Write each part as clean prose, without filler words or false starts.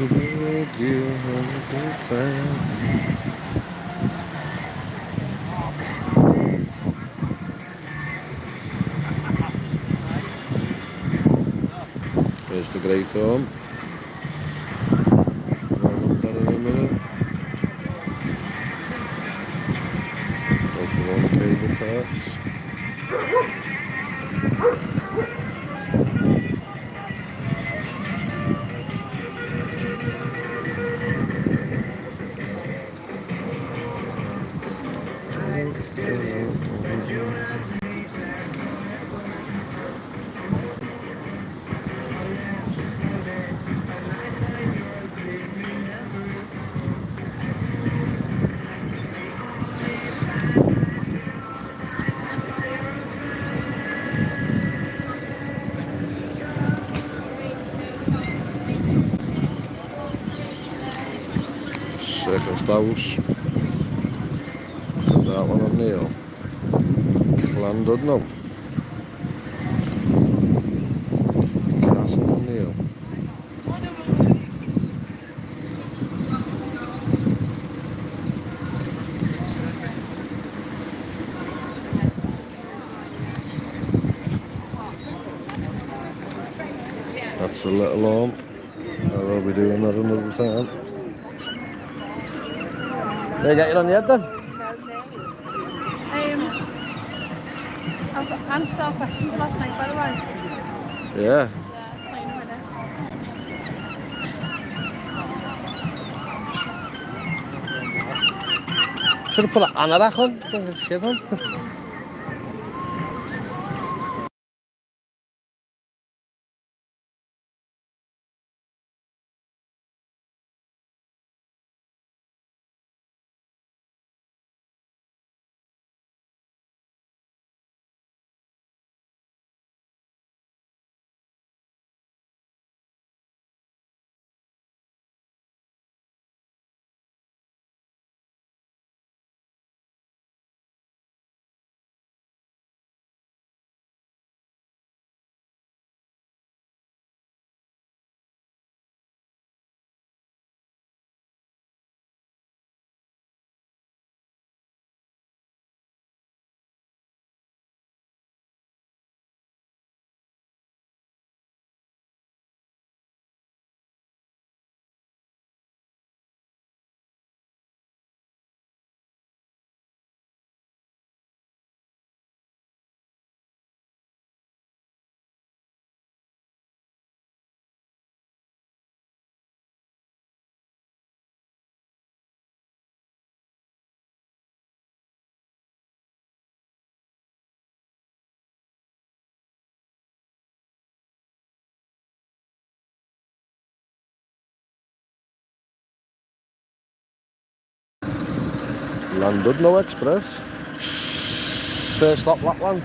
with you on the fan. There's the great home. Well looked at in a minute. Go for one cable carts. Second house. And that one on the hill. Llandudno. Castle on the hill. That's a little home. I'll be doing that another time. Did I get you on the head then? I've answered our questions last night, by the way. Yeah. Yeah, in a minute. Should have put an anorak on. Don't get shit on. Llandudno Express. First stop Lapland.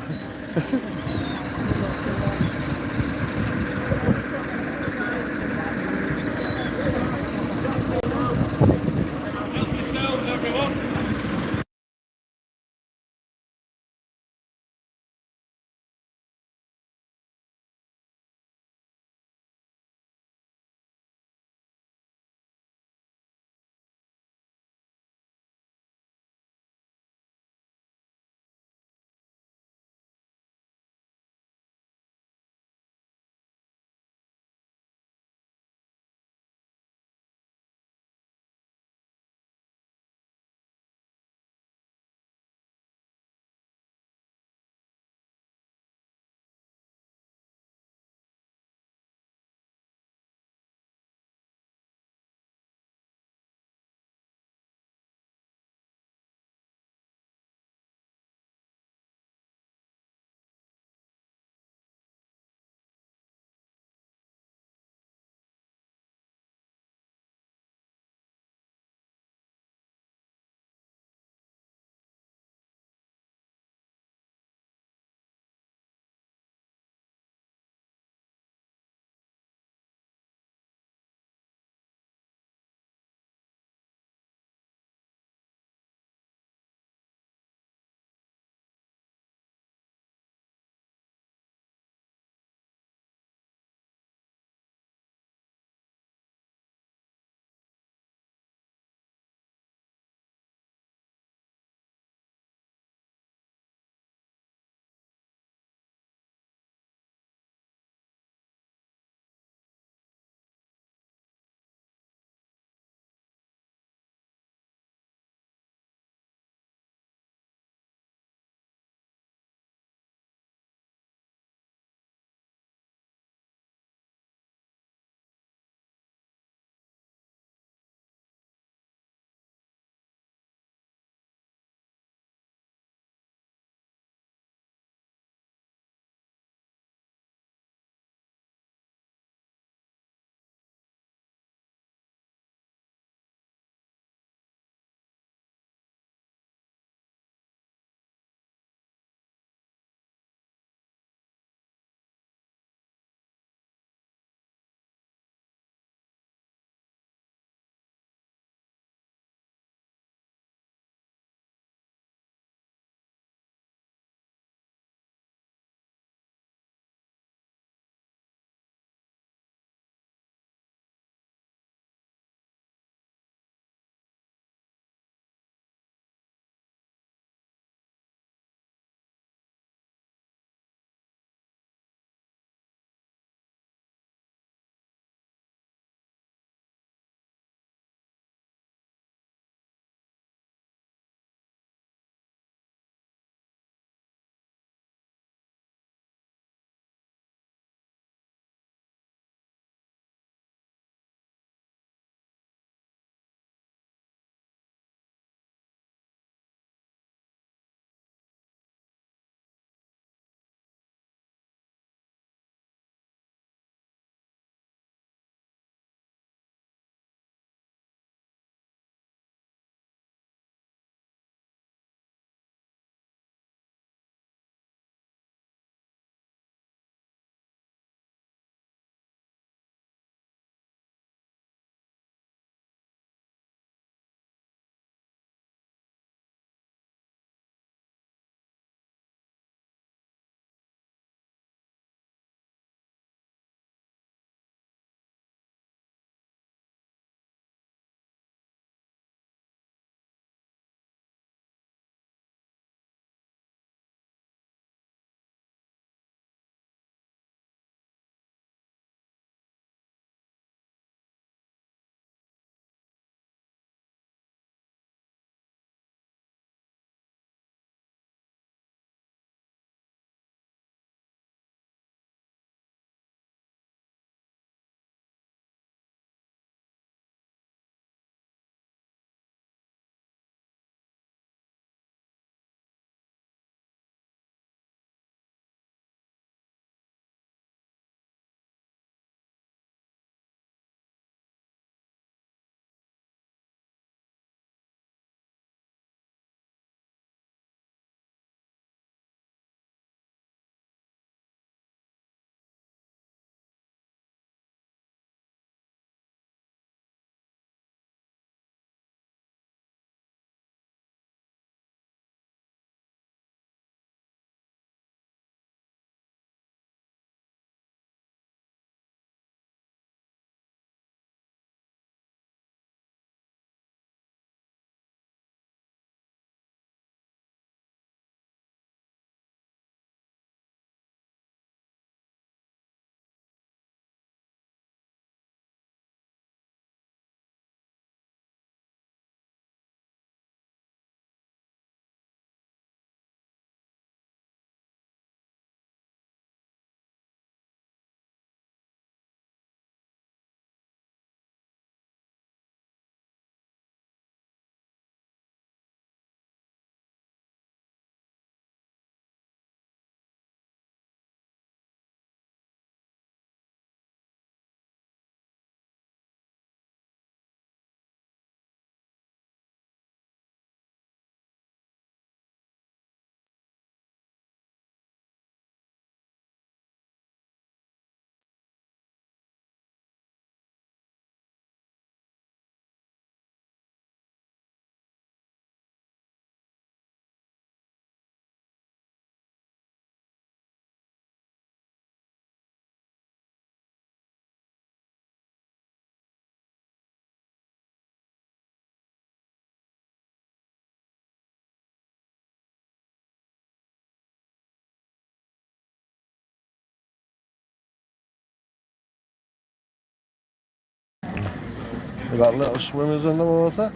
We got little swimmers in the water.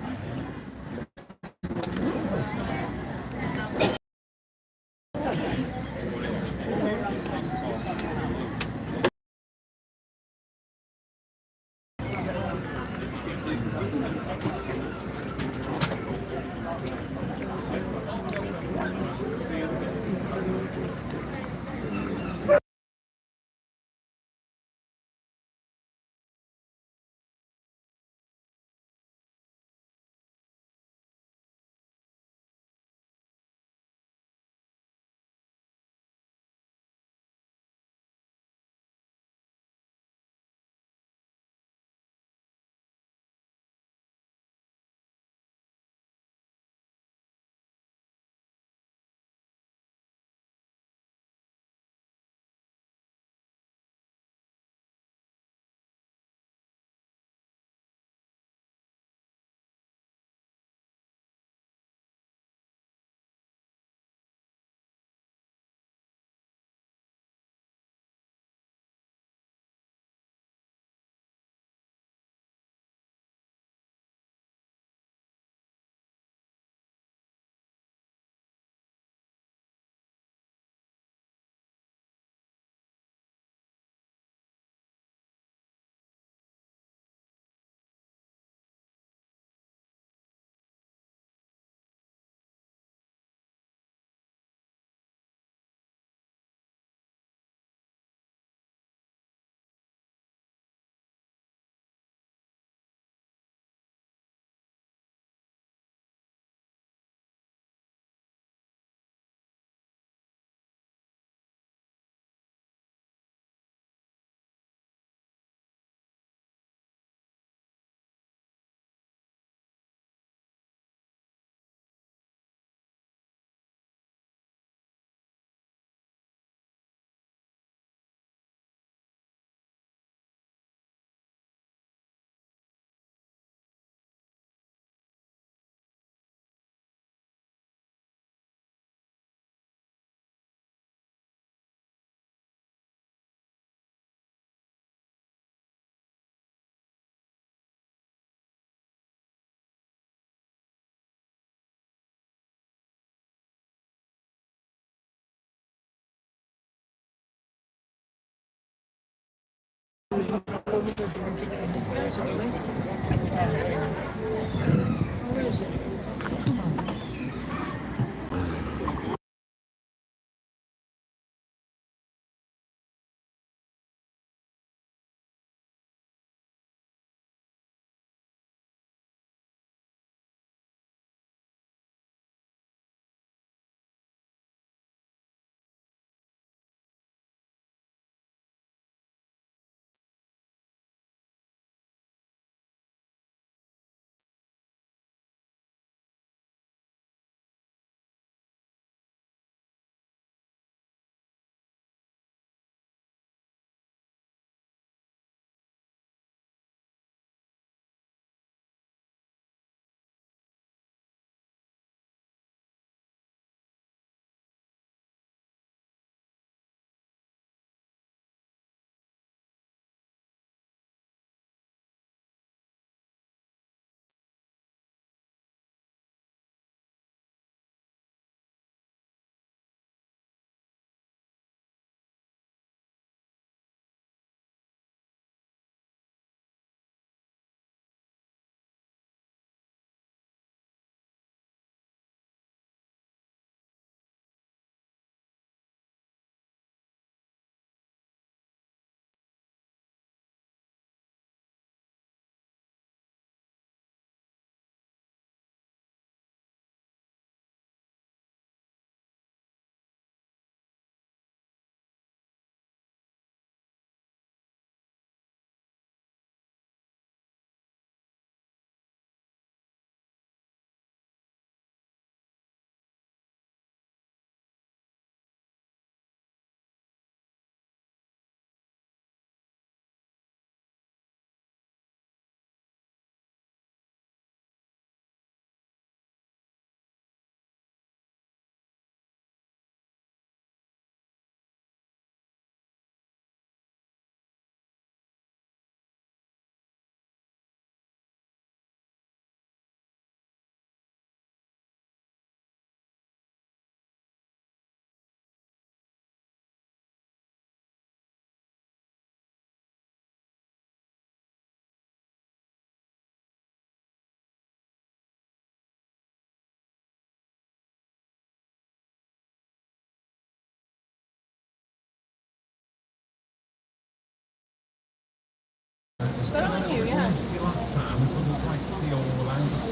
got it on you, yeah. Last time we couldn't quite see all around us.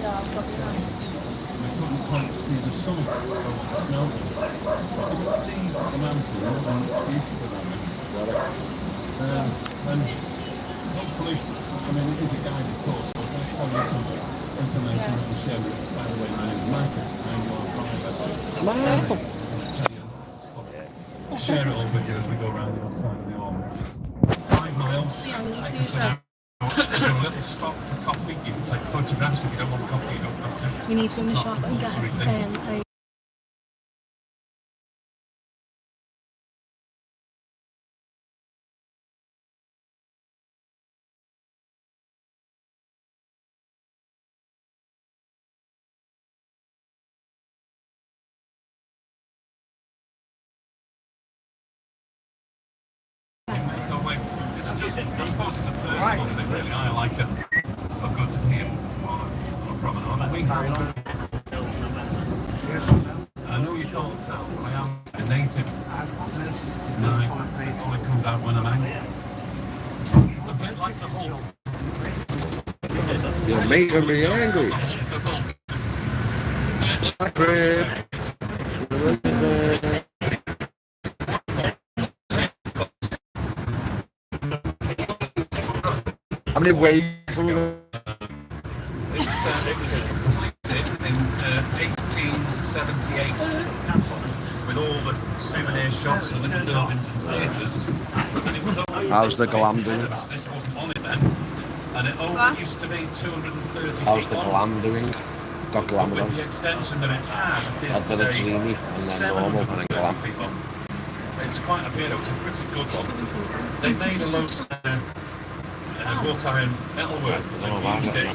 We couldn't quite see the summit of the snow. We could see the mountain and beautiful mountain. And hopefully, I mean, it is a guided tour, so I'll show you some information that will show you. By the way, my name is Michael. I'm your driver. Michael. Share it all with you as we go around the other side of the Ormond. 5 miles, take us an hour. Do a little stop for coffee. You can take photographs if you don't want coffee, you don't have to. We need to go in the shop and get a It's just, I suppose it's a personal thing really. I like a good view on a promenade. I know you can't tell, but I am a native. No, it only comes out when I'm angry. A bit like the whole. You're making me angry. Crib. How many ways? It was completed in 1878 with all the souvenir shops and little buildings and theatres. And it was only How's the glam doing? This wasn't on it then, and it only used to be 230 How's feet the long. glam doing? Got glamour With on. the extension that it's had, it is I've done a today dreamy and then normal and then 730 glam. feet long. It's quite a bit. It was a pretty good one. They made a load of wrought iron metalwork. They used it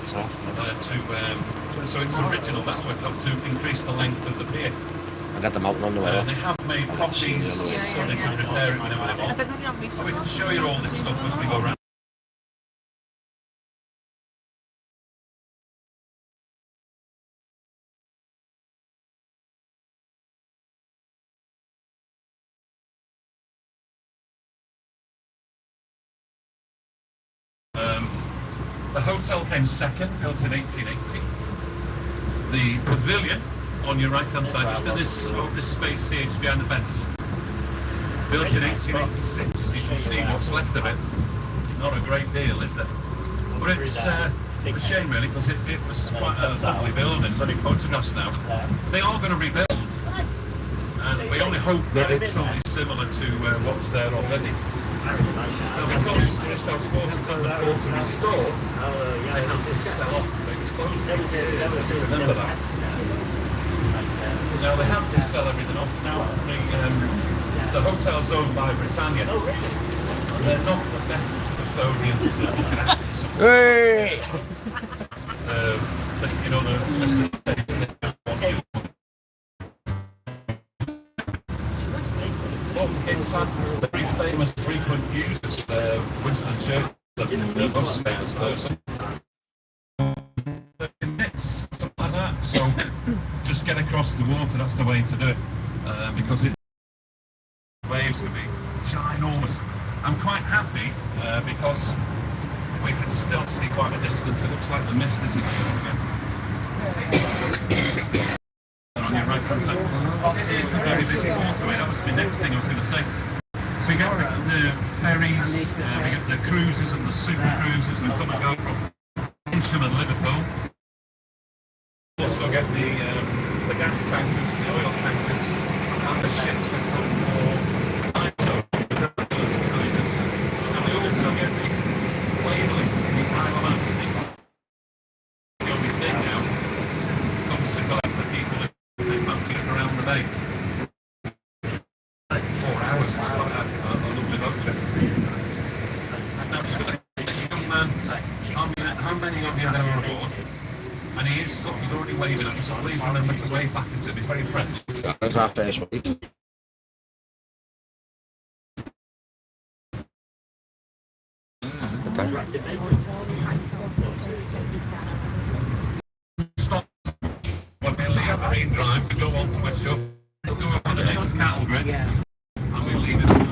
so it's original metalwork to increase the length of the pier. I got the mountain on the way. They have made copies so they can repair it whenever they want. So we can show you all this stuff as we go around. The hotel came second, built in 1880. The pavilion on your right hand side, just in this space here, just behind the fence, built in 1886. You can see what's left of it. Not a great deal, is there? But it's a shame really, because it was quite a lovely building. There's only photographs now. They are going to rebuild, and we only hope that it's something similar to what's there already. Now, because Christop's force couldn't afford to restore, they had to sell off. It was closed for years, if you remember that. Now, they had to sell everything off. Now, the hotel's owned by Britannia. They're not the best custodians of looking after something. Hey! You know, it's had very famous frequent users, Winston Churchill, the most famous person. Something like that. So just get across the water, that's the way to do it. Because waves would be ginormous. I'm quite happy because we can still see quite a distance. It looks like the mist isn't here again. On your right hand side. It is a very busy waterway. That was the next thing I was going to say. We get the ferries, we get the cruises and the super cruises that come and go from Incham and Liverpool. Also get the gas tankers, the oil tankers, and the ships that come for and we also get the Waverley, the Isle of Anstey. The only thing now comes to collect the people that they fancy around the bay. 4 hours, it's quite a lovely boat trip. Now, just going to this young man, how many of you there are aboard? And he is, look, he's already waving at me, so please remember to wave back at him. He's very friendly. That's our first week. Stop. When we leave Marine Drive, we go on to a shop, we'll go up on the next cattle grid, and we leave it behind.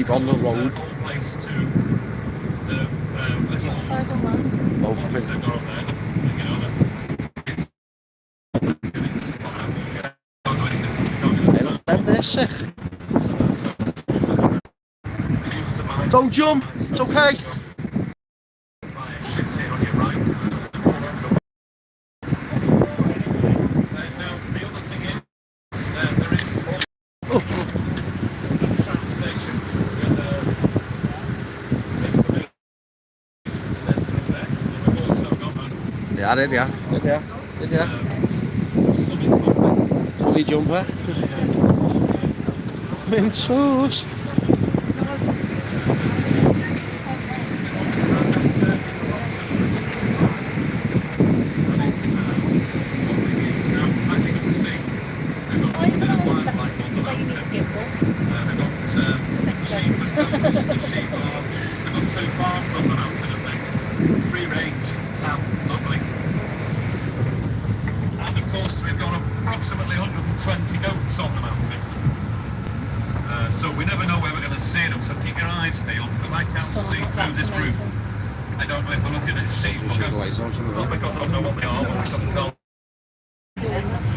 sheep on the road. Place to the little Sides on that. Both of it. that go on there. You know that. Hey, look, them there, sick. Don't jump. It's okay. Yeah, did ya? Did ya? Did ya? Bully jumper. Mint sauce. We've got approximately 120 goats on the mountain. So we never know where we're going to see them, so keep your eyes peeled, because I can't see through this roof. I don't know if we're looking at sheep or goats, not because I don't know what they are, but because I can't.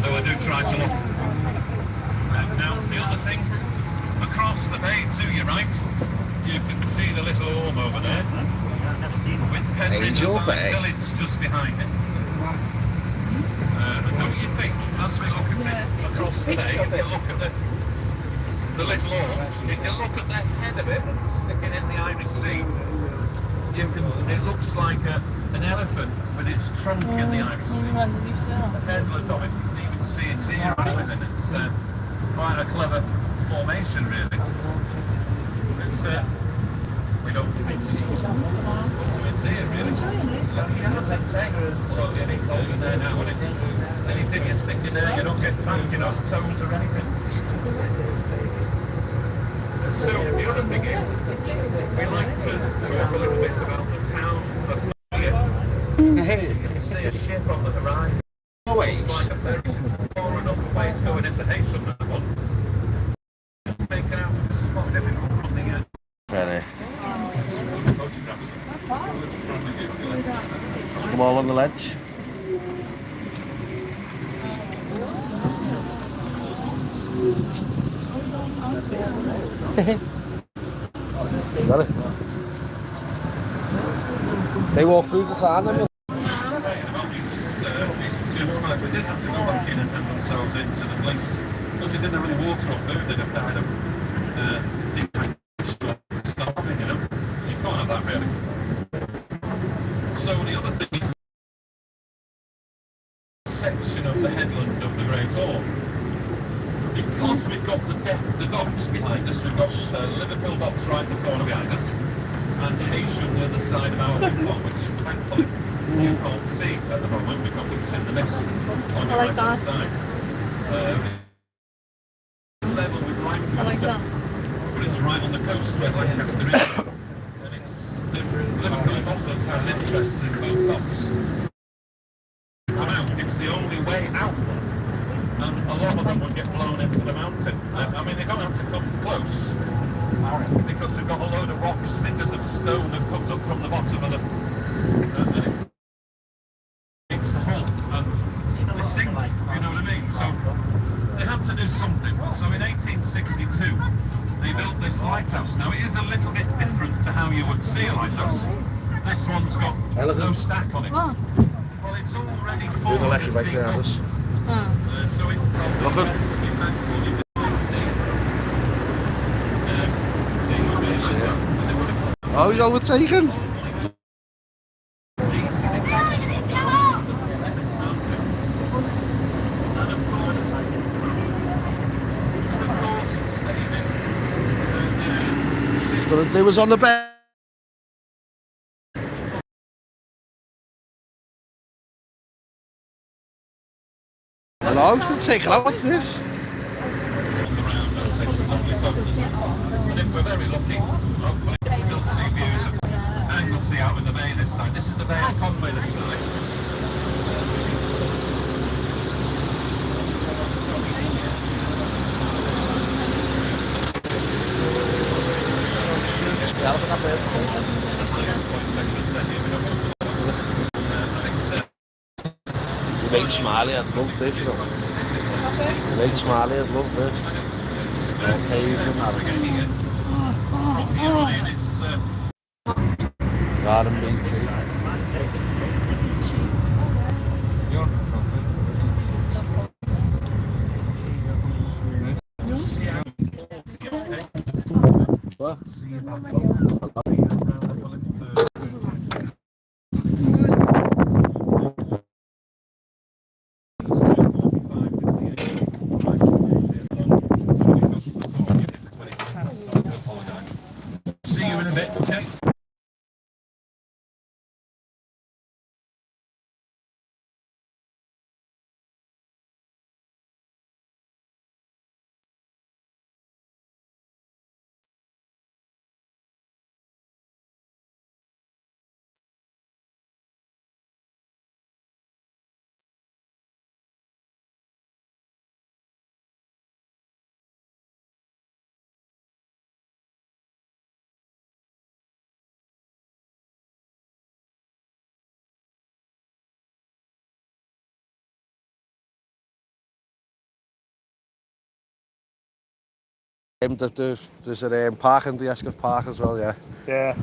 Though I do try to look. Now, the other thing, across the bay to your right, you can see the little Orme over there, with Penryn village just behind it. Don't you think, as we look at it across the bay, if you look at the little Orme, if you look at the head of it, sticking in the Irish Sea, it looks like an elephant with its trunk in the Irish Sea. The headland of it, you can even see its ear on it, and it's quite a clever formation, really. It's, we don't go to its ear, really. Although it's getting cold in there now, isn't it? Anything you stick in there, you don't get back, you know, toes or anything. So the other thing is, we like to talk a little bit about the town of Lothian. You can see a ship on the horizon. It's like a ferry far enough away to going into Haysom, that one. Making out the spot there before on the Penny. photographs. Put them all on the ledge. Got it. They walk through the sand and Saying about these tombs, guys, they did have to go back in and put themselves into the place because they didn't have any water or food. They'd have died of starving, you know. You can't have that, really. So the other thing is a section of the headland of the Great Orme. Because we've got the docks behind us, we've got Liverpool docks right in the corner behind us, and Haysom the other side of our platform, which thankfully you can't see at the moment because it's in the mist on the right hand side. Level with Lancaster, but it's right on the coast where Lancaster is, and it's the Liverpool Docklands have an interest in both docks. Come out, it's the only way out. And a lot of them would get blown into the mountain. I mean, they don't have to come close because they've got a load of rocks, fingers of stone that comes up from the bottom of the and it makes a hole and they sink, you know what I mean? So they had to do something. So in 1862 they built this lighthouse. Now it is a little bit different to how you would see a lighthouse. This one's got no stack on it. Well, it's already 400 feet up. So it oh, he's overtaken. They was on the bed. Hello, it's been taken out. What's this? And if we're very lucky, hopefully we can still see views of Anglesey out in the bay this side. This is the Bay of Conway this side. zelf dat weet. Je weet smalen, het loopt dit. Je weet smalen, het loopt dit. Even naar daar een beetje. Wat? See you in a bit, okay? Dus er een parken, die als parken as well, yeah. Yeah.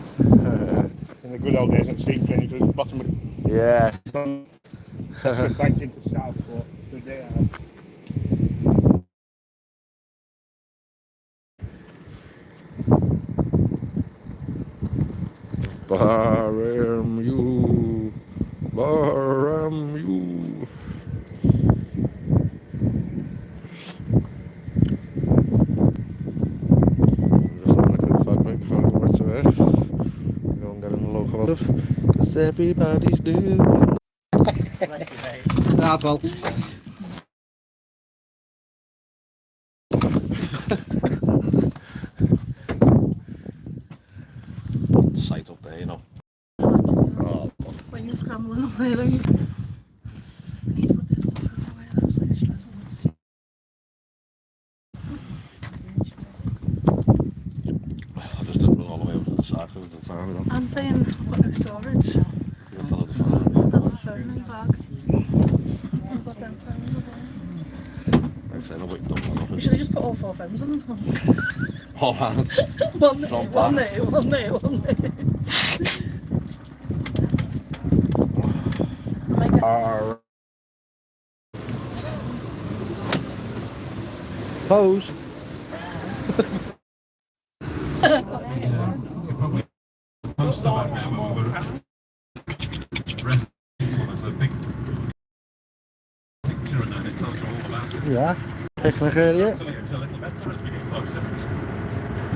In the good old days at sea training to the bottom of Yeah. the back into Southport. Good day out. Barham you. Cause everybody's doing. Ja, wel. Sight up there, you know. Oh. When you're scrambling away, then I need to put this one away. That's like stressful. I just didn't run all the way over to the side of the time. I'm saying, I've got no storage. You've got the phone. I've got the phone in the bag. I've got them phones as well. Like I said, I'll wait down. We should have just put all 4 phones on them. All round. One there, Front one back. there, one there, one there. Pose. Most of it now when we were at rest, there's a big picture and then it tells you all about it. Ja, picnic area. It's a little better as we get closer.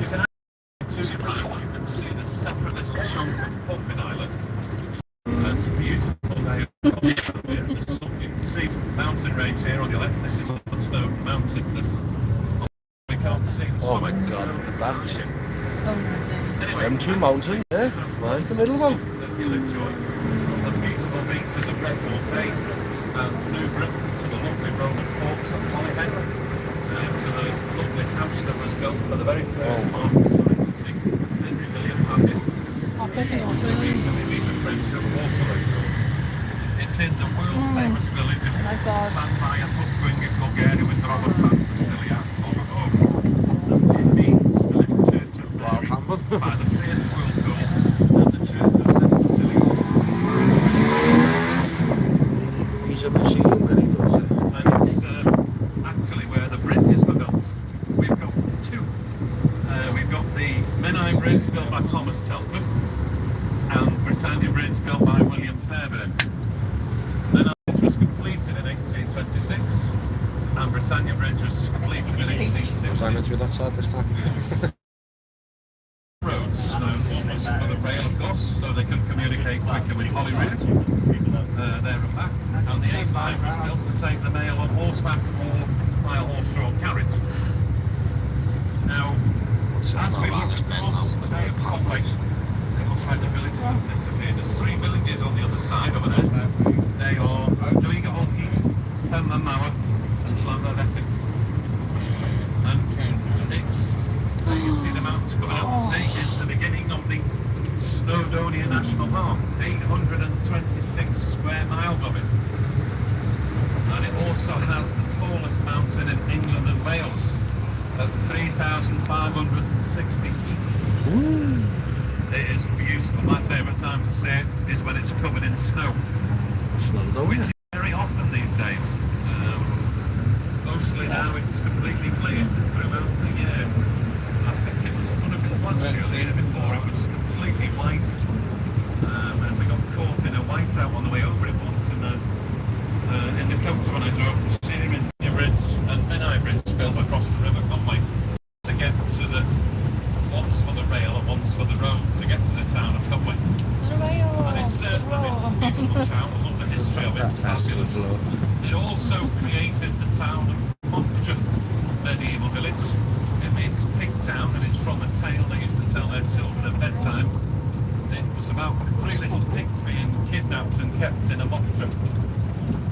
You can actually, to your right, you can see the separate little chunk of Puffin Island. It's a beautiful day here in the sun. You can see mountain range here on your left. This is Stone Mountains. This we can't see the Oh my summits. god, that's Oh my goodness. them two mountains, yeah? Right, the middle one. That you'll enjoy. The beautiful beaches of Redmore Bay and Newborough to the lovely Roman forts at Holyhead to the lovely house that was built for the very first market site to see Henry William added. I'll pick it To recently meet the French at Waterloo. It's in the world famous village of my God. San Maia Puffwingish Bulgaria with Robert Fantasiliak on the home. It means the little church of Mary by the First World War and the church of St. Cecilia. He's a machine when he does it. And it's actually where the bridges were built. We've got two. We've got the Menai Bridge built by Thomas Telford and Britannia Bridge built by William Fairbairn. Menai Bridge was completed in 1826 and Britannia Bridge was completed in Was I 1850. meant to be that side this time? Roads, one was for the rail, of course, so they could communicate quicker with Holyrood, there and back. And the A5 was built to take the mail on horseback or by a horse-drawn carriage. Now, as we look across the Bay of Conway, it looks like the villages have disappeared. There's 3 villages on the other side over there. They are Gleegavolkey, Penmanmauer and Llandareppin. And it's, you see the mountains coming out the sea. It's the beginning of National Park, 826 square miles of it. And it also has the tallest mountain in England and Wales at 3,560 feet. Ooh. It is beautiful. My favourite time to see it is when it's covered in snow, which is very often these days. Mostly now it's completely clear throughout the year. I think it was, I don't know if it was last year or the year before, it was completely white. And we got caught in a whiteout on the way over it once in the coach when I drove from Shearing Bridge and Menai Bridge built across the River Conway to get to the, once for the rail and once for the road to get to the town of Conway. And it's a beautiful town, I love the history of it, it's fabulous. It also created the town of Moncton, medieval village. It means pig town and it's from a tale they used to tell their children at bedtime. It was about 3 little pigs being kidnapped and kept in a Moncton.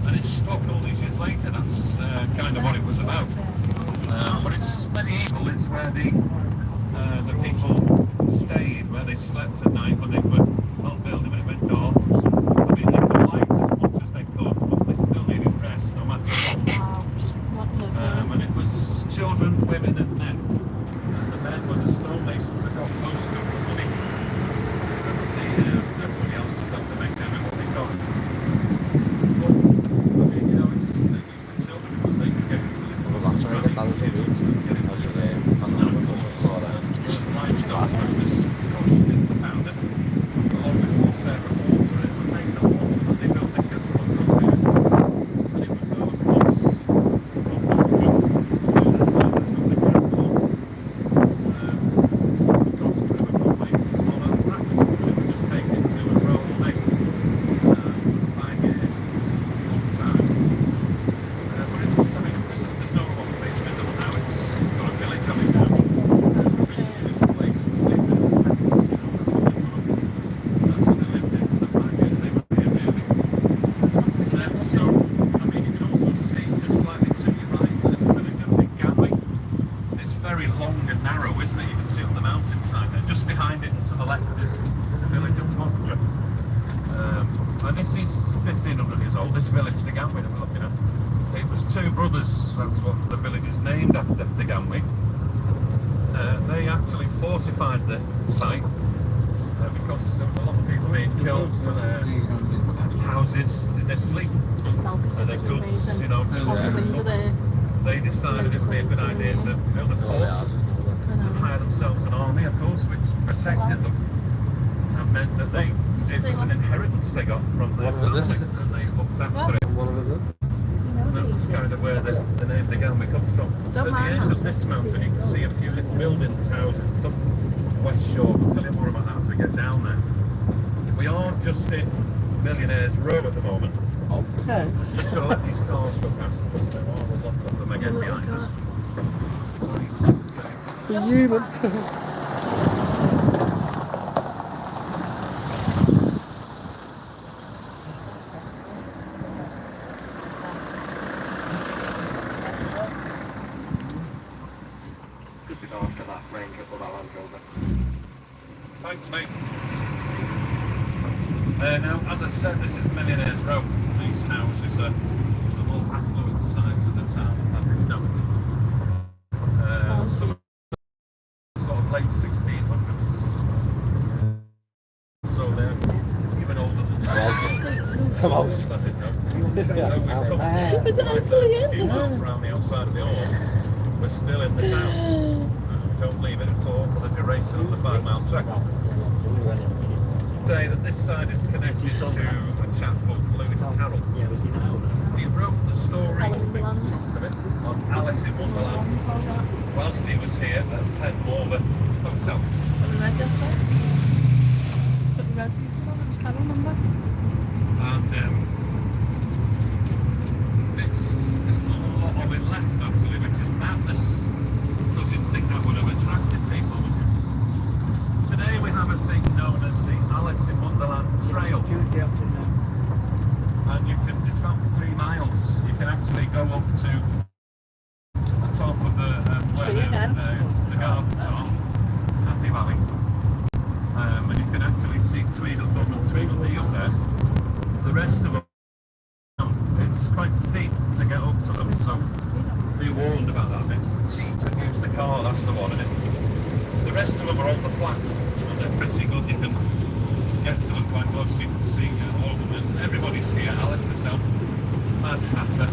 And it's stuck all these years later, that's kind of what it was about. But it's medieval, it's where the people stayed, where they slept at night when they were not building when it went dark. I mean, they could light as much as they could, but they still needed rest no matter what. And it was children, women and men. And the men were the stonemasons that got most of the money. Everybody else just had to make them what they got. But, I mean, you know, it's usually children because they could get into little crannies and get into and of course, those livestock that was crushed into powder along with horsehair and water. It would make the water that they built their castle on top of it. And it would go across from Moncton to the side of the castle across the River Conway on a raft. And it would just take it to and fro all day for 5 years. Long time. But it's, I mean, there's no one face visible now. It's got a village on it now. Originally was the place for sleeping, it was tents, you know, that's what they lived in for the 5 years they were here, really. So, I mean, you can also see, just slightly to your right, the little village of Ganley. It's very long and narrow, isn't it? You can see on the mountainside there. Just behind it and to the left is the village of Moncton. And this is 1,500 years old, this village, the Ganley that we're looking at. It was 2 brothers, that's what the village is named after, the Ganley. They actually fortified the site because there was a lot of people being killed for their houses in their sleep, their goods, you know, they decided it would be a good idea to build a fort and hire themselves an army, of course, which protected them and meant that it was an inheritance they got from their family and they looked after it. And that's kind of where the name the Ganley comes from. At the end of this mountain you can see a few little buildings, houses and stuff. West Shore, I'll tell you more about that as we get down there. We are just in Millionaires Row at the moment. Okay. Just going to let these cars go past because there are a lot of them again behind us. For you, man. Good to go after that range up with our Land Rover. Thanks, mate. Now, as I said, this is Millionaires Row. These houses are the more affluent sides of the town, as I know. Some sort of late 1600s. So they're even older than Come on. I didn't know. We've come Is it actually a few miles around the outside of the Orr. We're still in the town. We don't leave it at all for the duration of the 5-mile trek. Say that this side is connected to a chap called Lewis Carroll. He wrote the story of Alice in Wonderland whilst he was here at Penmorva Hotel. And it's not a lot of it left actually, which is madness. Because you'd think that would have attracted people, wouldn't you? Today we have a thing known as the Alice in Wonderland Trail. And you can, it's about 3 miles. You can actually go up to the top of the gardens are, Happy Valley. And you can actually see Tweedledum it's quite steep to get up to them, so be warned about that bit. Cheap to use the car, that's the one, isn't it? The rest of them are on the flat, and they're pretty good. You can get to them quite close, you can see all of them, and everybody's here. Alice herself, Mad Hatter,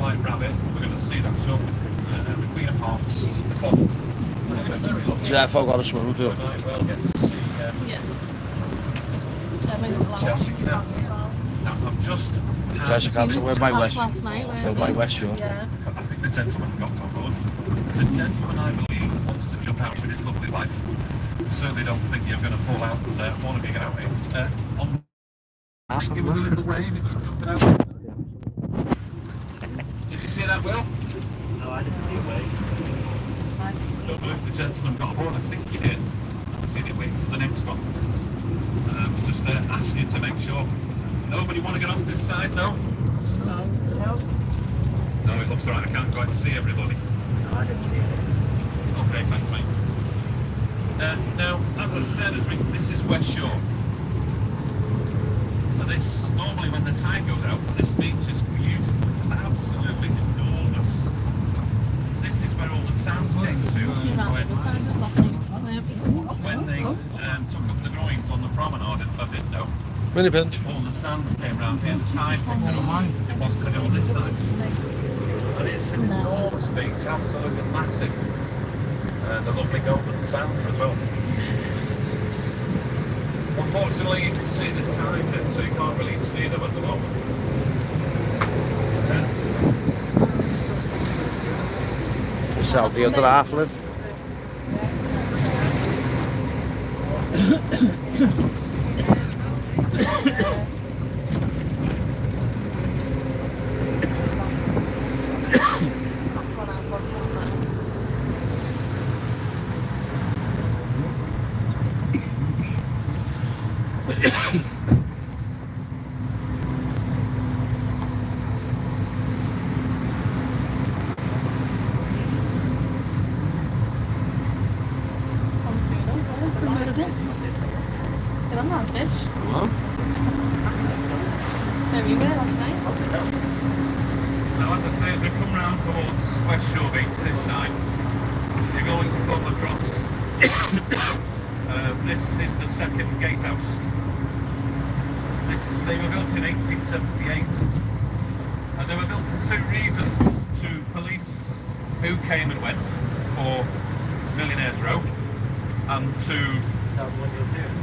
White Rabbit, we're going to see that show, the Queen of Hearts, the Bob. Very lovely. Yeah, I forgot a swimming pool. We might well get to see Yeah. Chelsea Cat. Now, I've just had... Chelsea Cat, where's my West? Last night, So my West Shore. yeah. I think the gentleman got on board. There's a gentleman, I believe, who wants to jump out with his lovely wife. Certainly don't think you're going to fall out there. One of you get out here. Give us a little wave if you're jumping out. Did you see that, Will? No, I didn't see a wave. I don't know if the gentleman got aboard. I think he did. See it waiting for the next one. Just asking to make sure. Nobody want to get off this side, no? No. No, it looks alright. I can't quite see everybody. No, I didn't see it. Okay, thanks, mate. Now, as I said, this is West Shore. Now this, normally when the tide goes out, this beach is beautiful. It's absolutely enormous. This is where all the sounds came to when they took up the groins on the promenade, as I didn't know. Mini pinch. All the sands came round here, the tide picked it up, deposited it on this side. And it's an enormous beach, absolutely massive. The lovely golden sands as well. Unfortunately, you can see the tides in, so you can't really see them at the moment. This is how the other half live. That's what I was Still on fish. What? There you go, last night. Now, as I say, as we come round towards West Shore Beach, this side, you're going to come across. This is the second gatehouse. They were built in 1878, and they were built for two reasons: to police who came and went for Millionaires Row, and to Is that what you're doing?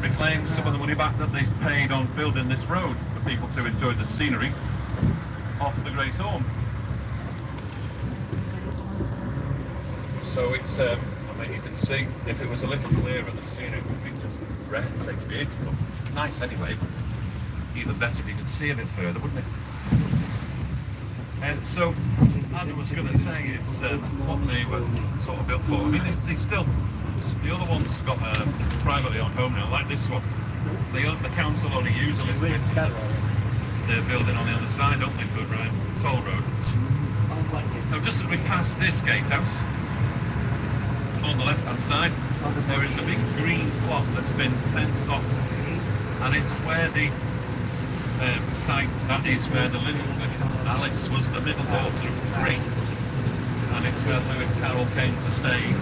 reclaim some of the money back that they paid on building this road for people to enjoy the scenery off the Great Orme. So it's, I mean, you can see, if it was a little clearer, the scenery would be just breathtaking, beautiful. Nice anyway, but even better if you could see a bit further, wouldn't it? And so, as I was going to say, it's what they were sort of built for. I mean, they still, the other one's got it's a privately owned home now, like this one. The council only use a little bit. They're building on the other side, don't they, for Toll Road. Now, just as we pass this gatehouse, on the left-hand side, there is a big green plot that's been fenced off, and it's where the site, that is where the Liddles lived. Alice was the middle daughter of three, and it's where Lewis Carroll came to stay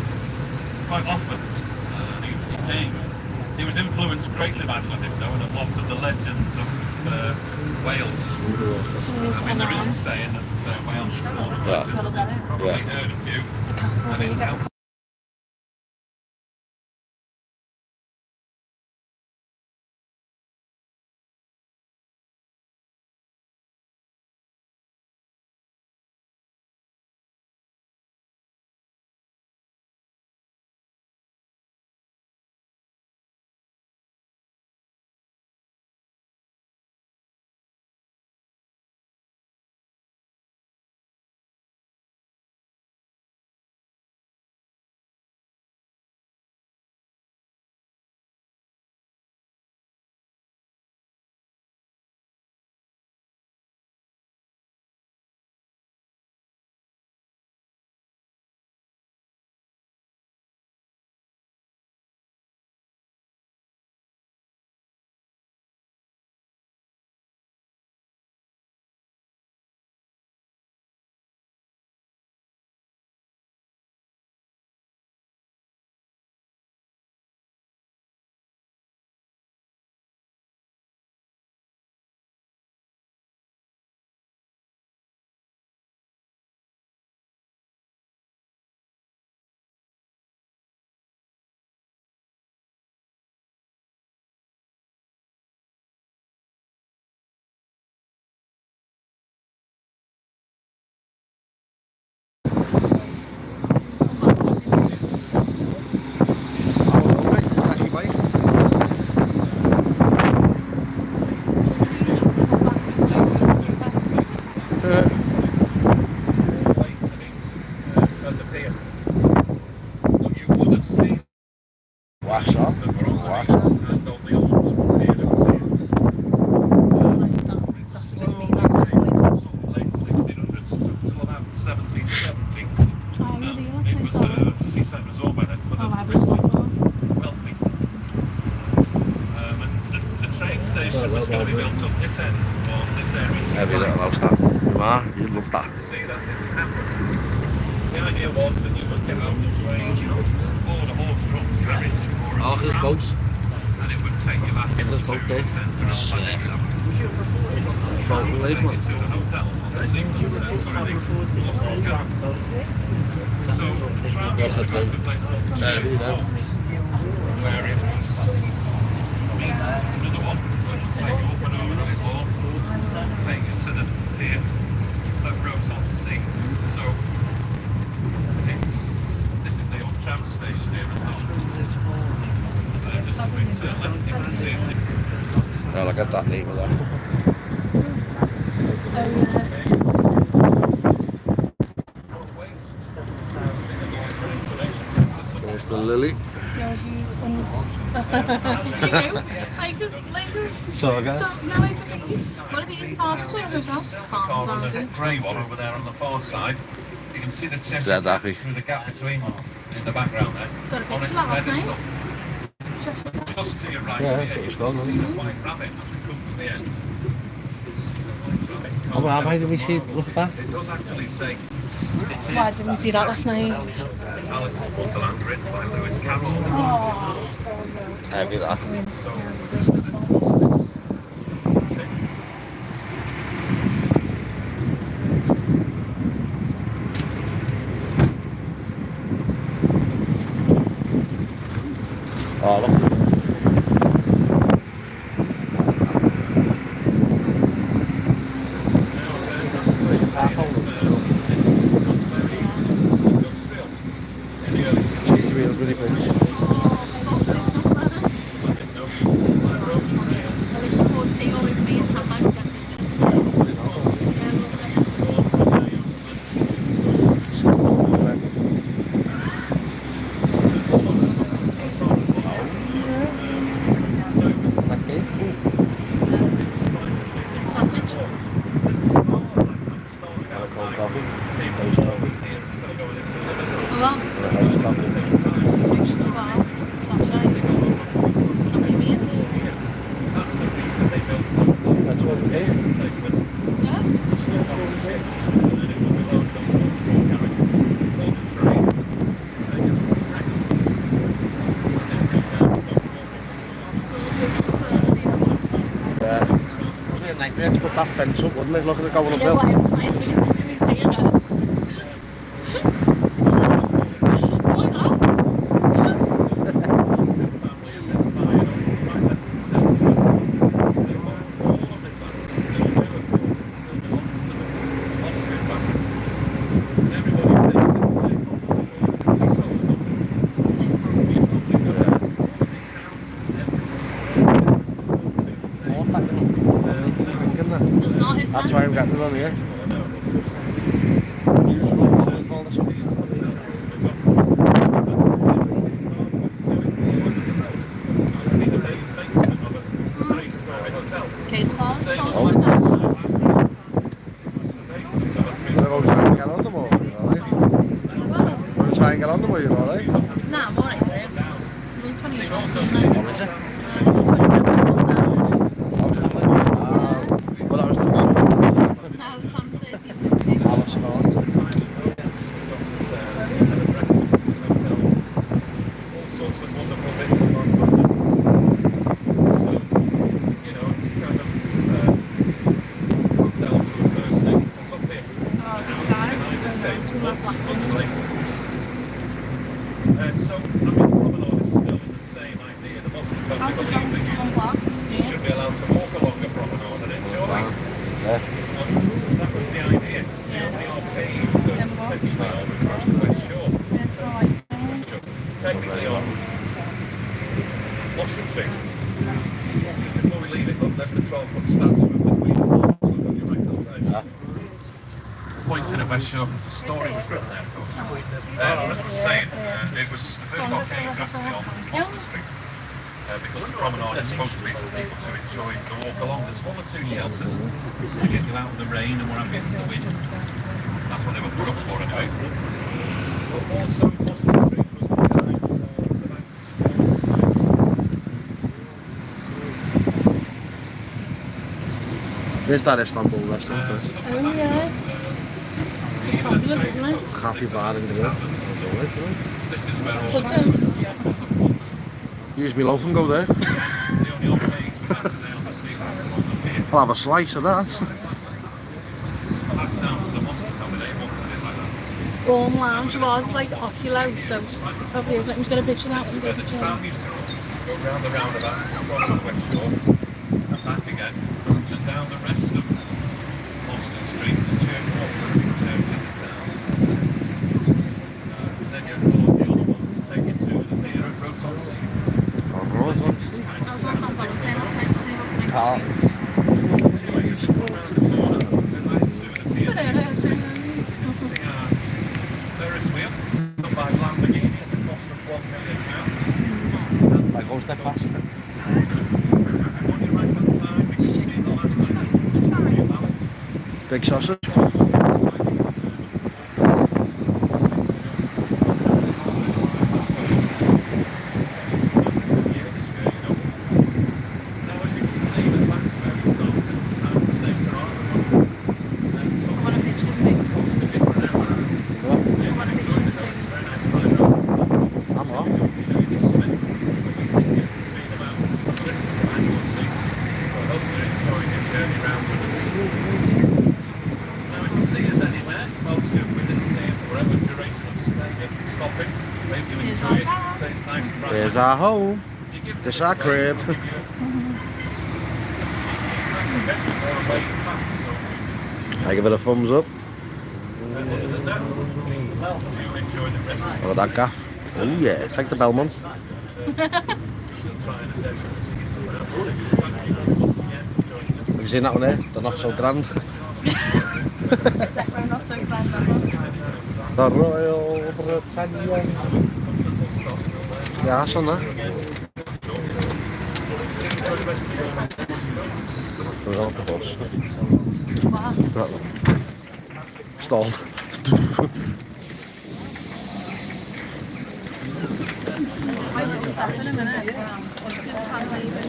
quite often. He was influenced greatly by Llandudno and a lot of the legends of Wales. I mean, there is a saying that Wales is born of legends. You've probably heard a few, and it helps. Wax on. that were on the Wax beach, on. and on the old one here that was here. Sort of late 1600s till about 1770. It was a seaside resort by then for the rich and wealthy. And the train station was going to be built up this end, or this area. to Heavy the little right. house that. Ma, you'd love that. See, that didn't happen. The idea was that you would get out the train, you know, board a horse-drawn carriage or a Oh, there's tram, boats. and it would take you back into There's boat the there. centre of Sick. the Boat would away take from you it. to the hotels on the seafront, sorry, the hostels there. So, tram Yeah, used to go to a place called St. Paul's, where it was meet another one, that would take you up and over the lawn, take you to the pier at Ross-on-Sea. So, this is the old tram station here as well. Just a bit left, you can see it. Oh, look at that name of that. Waste. There's the Lily. So, guys. What are these parks or hotels? The grey one over there on the far side. You can see the chest Dead happy. through the gap between in the background there. Got a On picture its of that last pedestal. night. Just to your right Yeah, here, that's what you it's can called, see isn't the white rabbit as we come to the end. See the white rabbit Oh, carved why out did we of see? marble. Look at that. It does actually say it is Why didn't we see that last night? Alice in Wonderland written by Lewis Carroll. Heavy that. So we're just going to cross this. Okay. Oh, look. Cheese wheels, really big. At least you can't see all of me and handbags get pictures. Sausage. Cold coffee. Iced coffee. Well, Iced coffee. wow. Sunshine. Lovely meal. That's what we pay. Yeah. It'd be a nightmare to put that fence up, wouldn't it? Look at it going Yeah, uphill. why is it nice to see it? What is that? Does not, is That's that? why I'm getting it on here. Okay, the last I'm song. gonna go try and get on them all, you know, right? I'm gonna try and get on them all, you know, right? Nah, I'm alright with it. I'm only 20 years old. What is it? Well, that was the Now, Tom's 13. Alice Scott. All sorts of wonderful bits and bobs on it. So, you know, it's kind of hotels for the first thing. What's up here? Oh, this is guys. This game, much later. So, I mean, promenade is still in the same idea. The Boston family How's it believe going? that On black, you screen. should be allowed to walk along the promenade and enjoy. Yeah. And that was the idea. The only arcades are technically on across the West Shore. It's like, Technically on Washington Street. Just before we leave it, look, there's the 12-foot statue of the Queen of Hearts. Look on your right hand side. Yeah. Pointing at West Shore because the story was written there, of course. As I was saying, it was the first arcade actually on Boston Street. because the promenade is supposed to be for people to enjoy the walk along. There's one or two shelters to get you out of the rain and what have you, the wind. That's what they were put up for anyway. But also, Boston Street was designed for the Banks Society. Where's that Istanbul restaurant? Stuff Oh, like that. yeah. It's popular, isn't it? Coffee bar in the middle. This is where all Hudson. the pubs. Use me loaf and go there. The only off-days we have today on the sea lights along the pier. I'll have a slice of that. That's down to the mosque family, they wanted it like that. Born Lounge was like ocular, so probably is. Let me just get a picture of that one. Where the tram used to run, go round the roundabout, across the West Shore, and back again, and down the rest of Boston Street to Church Walk, the big churches in town. And then you follow the other one to take you to the pier at Rosonsea. It's kind of sad. Carl. Anyway, as you come round the corner, we're back to the pier. You see our Ferris wheel, done by Lamborghini at a cost of £1 million. That goes that fast. On your right hand side, we can see the last night Palace. Big sausage. Now, as you can see, the back's where we started at the time to say to and so I want a picture of me. cost a different hour. I want a picture of me. It's very nice ride. I'm off. Show you this way. We did get to see them out. Some of it was an annual scene. So I hope you're enjoying your journey round with us. Now, if you see us anywhere, whilst you're with us here for whatever duration of staying, stopping, maybe you Here's enjoy it, our it stays nice and bright. Here's our home. You give us This a our wave, crib. we'll give you a bit more a wave back, so you can see. I give it a thumbs up. And other than that, well, you enjoy the rest of Oh, that gaff. Oh yeah, it's like the Belmont. trying and endeavour to see you somewhere else. Thank you again for joining us. Have you seen that one there? They're not so grand. Zephyr, not so glad that one. The Royal Britannia. Yeah, that's on that. We're on the bus. Wow. Stalled. I will stop in a minute. Can't leave it.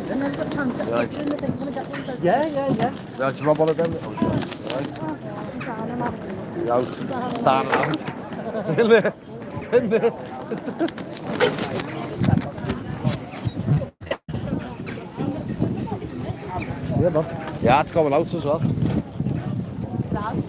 And then put transport picture in the thing. Can I get one of those? Yeah. Let's rob one of them. Down and out. Out. Down and out. In there. In there. Yeah, man. Yeah, it's going out as well. Dad?